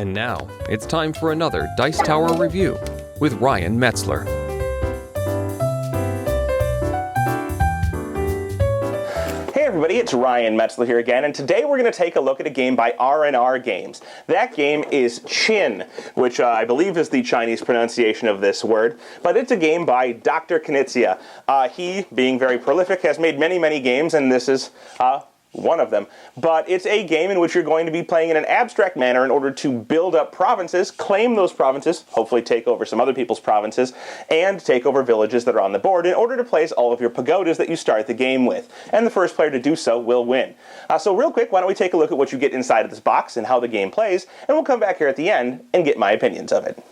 And now, it's time for another Dice Tower review with Ryan Metzler. Hey everybody, it's Ryan Metzler here again, and today we're going to take a look at a game by R&R Games. That game is Qin, which I believe is the Chinese pronunciation of this word, but it's a game by Dr. Knizia. He, being very prolific, has made many games, and this is one of them. But it's a game in which you're going to be playing in an abstract manner in order to build up provinces, claim those provinces, hopefully take over some other people's provinces, and take over villages that are on the board in order to place all of your pagodas that you start the game with. And the first player to do so will win. So real quick, why don't we take a look at what you get inside of this box and how the game plays, and we'll come back here at the end and get my opinions of it.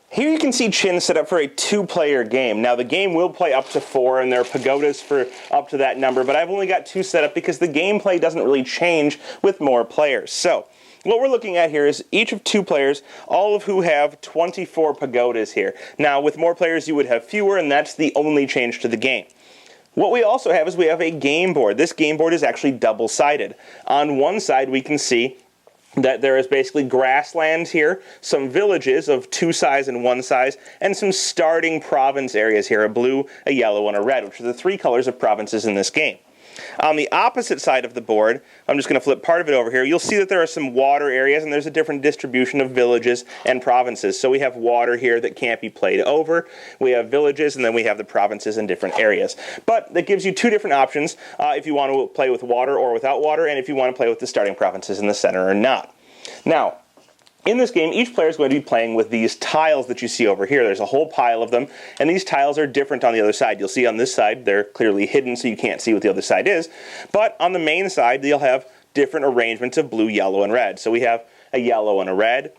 Here you can see Qin set up for a two-player game. Now the game will play up to 4, and there are pagodas for up to that number, but I've only got 2 set up because the gameplay doesn't really change with more players. So what we're looking at here is each of 2 players, all of who have 24 pagodas here. Now with more players you would have fewer, and that's the only change to the game. What we also have is we have a game board. This game board is actually double-sided. On one side we can see that there is basically grasslands here, some villages of 2 size and 1 size, and some starting province areas here, a blue, a yellow, and a red, which are the 3 colors of provinces in this game. On the opposite side of the board, I'm just going to flip part of it over here, you'll see that there are some water areas, and there's a different distribution of villages and provinces. So we have water here that can't be played over, we have villages, and then we have the provinces in different areas. But that gives you 2 different options if you want to play with water or without water, and if you want to play with the starting provinces in the center or not. Now, in this game, each player is going to be playing with these tiles that you see over here. There's a whole pile of them, and these tiles are different on the other side. You'll see on this side, they're clearly hidden so you can't see what the other side is. But on the main side, you'll have different arrangements of blue, yellow, and red. So we have a yellow and a red,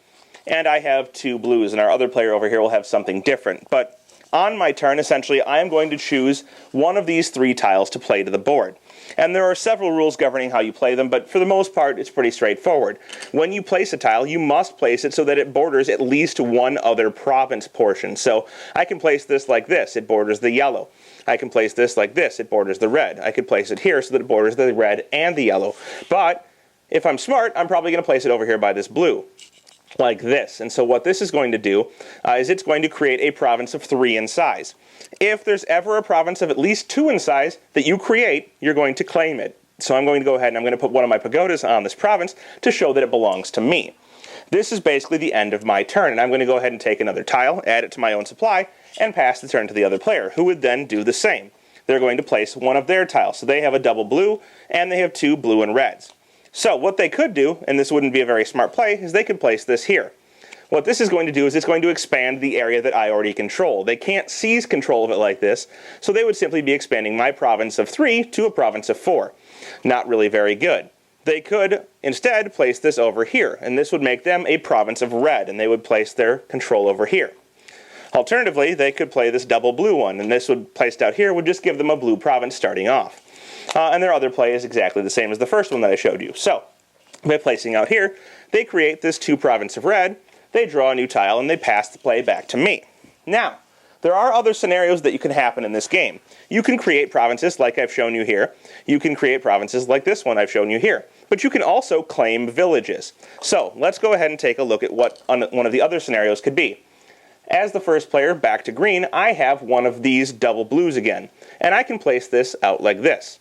and I have 2 blues, and our other player over here will have something different. But on my turn, essentially, I am going to choose one of these 3 tiles to play to the board. And there are several rules governing how you play them, but for the most part, it's pretty straightforward. When you place a tile, you must place it so that it borders at least one other province portion. So I can place this like this, it borders the yellow. I can place this like this, it borders the red. I could place it here so that it borders the red and the yellow. But if I'm smart, I'm probably going to place it over here by this blue, like this. And so what this is going to do is it's going to create a province of 3 in size. If there's ever a province of at least 2 in size that you create, you're going to claim it. So I'm going to go ahead and I'm going to put one of my pagodas on this province to show that it belongs to me. This is basically the end of my turn, and I'm going to go ahead and take another tile, add it to my own supply, and pass the turn to the other player, who would then do the same. They're going to place one of their tiles. So they have a double blue, and they have 2 blue and reds. So what they could do, and this wouldn't be a very smart play, is they could place this here. What this is going to do is it's going to expand the area that I already control. They can't seize control of it like this, so they would simply be expanding my province of 3 to a province of 4. Not really very good. They could instead place this over here, and this would make them a province of red, and they would place their control over here. Alternatively, they could play this double blue one, and this would placed out here would just give them a blue province starting off. And their other play is exactly the same as the first one that I showed you. So, by placing out here, they create this 2 province of red, they draw a new tile, and they pass the play back to me. Now, there are other scenarios that can happen in this game. You can create provinces like I've shown you here. You can create provinces like this one I've shown you here. But you can also claim villages. So, let's go ahead and take a look at what one of the other scenarios could be. As the first player, back to green, I have one of these double blues again. And I can place this out like this.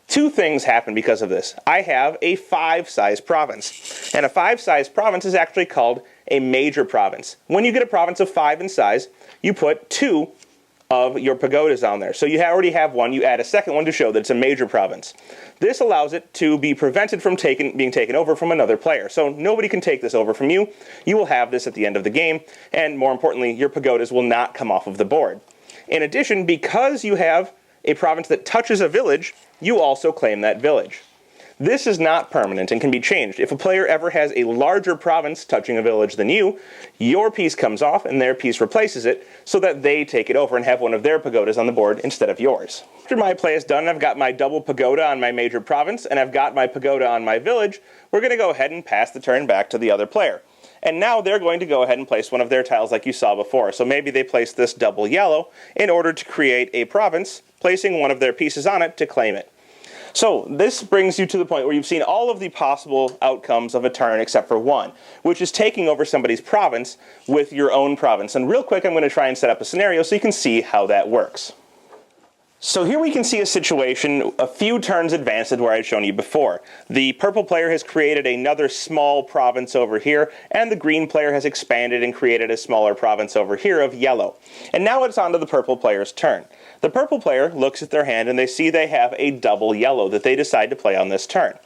2 things happen because of this. I have a 5-size province. And a 5-size province is actually called a major province. When you get a province of 5 in size, you put 2 of your pagodas on there. So you already have one, you add a second one to show that it's a major province. This allows it to be prevented from being taken over from another player. So nobody can take this over from you. You will have this at the end of the game, and more importantly, your pagodas will not come off of the board. In addition, because you have a province that touches a village, you also claim that village. This is not permanent and can be changed. If a player ever has a larger province touching a village than you, your piece comes off and their piece replaces it so that they take it over and have one of their pagodas on the board instead of yours. After my play is done, I've got my double pagoda on my major province and I've got my pagoda on my village. We're going to go ahead and pass the turn back to the other player. And now they're going to go ahead and place one of their tiles like you saw before. So maybe they place this double yellow in order to create a province, placing one of their pieces on it to claim it. So this brings you to the point where you've seen all of the possible outcomes of a turn except for one, which is taking over somebody's province with your own province. And real quick, I'm going to try and set up a scenario so you can see how that works. So here we can see a situation a few turns advanced to where I'd shown you before. The purple player has created another small province over here, and the green player has expanded and created a smaller province over here of yellow. And now it's on to the purple player's turn. The purple player looks at their hand and they see they have a double yellow that they decide to play on this turn.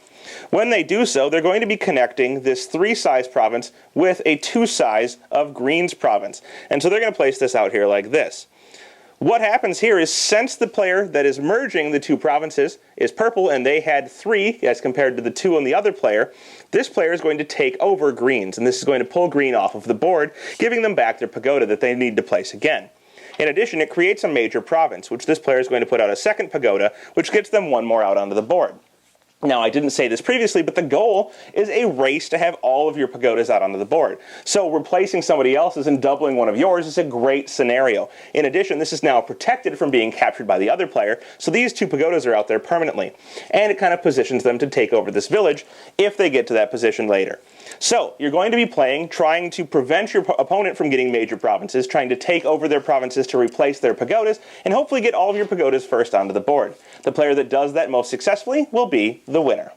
When they do so, they're going to be connecting this 3-size province with a 2-size of green's province. And so they're going to place this out here like this. What happens here is, since the player that is merging the two provinces is purple and they had 3 as compared to the 2 on the other player, this player is going to take over greens, and this is going to pull green off of the board, giving them back their pagoda that they need to place again. In addition, it creates a major province, which this player is going to put out a second pagoda, which gets them 1 more out onto the board. Now, I didn't say this previously, but the goal is a race to have all of your pagodas out onto the board. So replacing somebody else's and doubling one of yours is a great scenario. In addition, this is now protected from being captured by the other player, so these 2 pagodas are out there permanently. And it kind of positions them to take over this village if they get to that position later. So, you're going to be playing, trying to prevent your opponent from getting major provinces, trying to take over their provinces to replace their pagodas, and hopefully get all of your pagodas first onto the board. The player that does that most successfully will be the winner.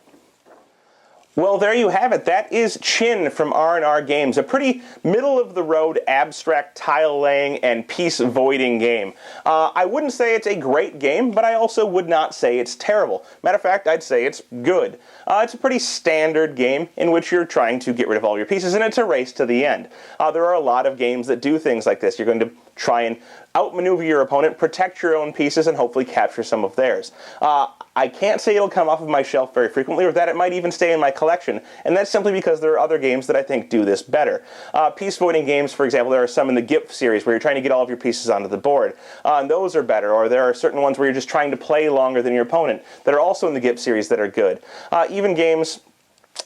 Well, there you have it. That is Chin from R&R Games, a pretty middle-of-the-road abstract tile-laying and piece-voiding game. I wouldn't say it's a great game, but I also would not say it's terrible. Matter of fact, I'd say it's good. It's a pretty standard game in which you're trying to get rid of all your pieces, and it's a race to the end. There are a lot of games that do things like this. You're going to try and outmaneuver your opponent, protect your own pieces, and hopefully capture some of theirs. I can't say it'll come off of my shelf very frequently, or that it might even stay in my collection, and that's simply because there are other games that I think do this better. Piece voiding games, for example, there are some in the GIP series where you're trying to get all of your pieces onto the board, and those are better, or there are certain ones where you're just trying to play longer than your opponent that are also in the GIP series that are good. Even games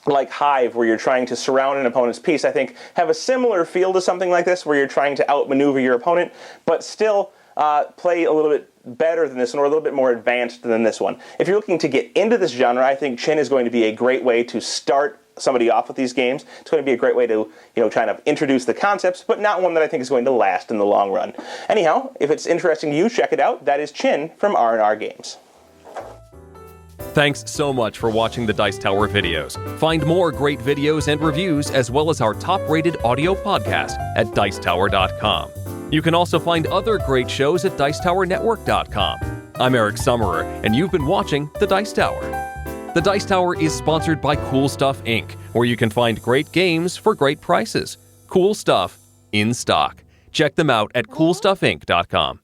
like Hive, where you're trying to surround an opponent's piece, I think have a similar feel to something like this, where you're trying to outmaneuver your opponent, but still play a little bit better than this one, or a little bit more advanced than this one. If you're looking to get into this genre, I think Chin is going to be a great way to start somebody off with these games. It's going to be a great way to, kind of introduce the concepts, but not one that I think is going to last in the long run. Anyhow, if it's interesting to you, check it out. That is Chin from R&R Games. Thanks so much for watching the Dice Tower videos. Find more great videos and reviews, as well as our top-rated audio podcast at Dicetower.com. You can also find other great shows at Dicetowernetwork.com. I'm Eric Summerer, and you've been watching The Dice Tower. The Dice Tower is sponsored by Cool Stuff Inc., where you can find great games for great prices. Cool stuff in stock. Check them out at CoolStuffInc.com.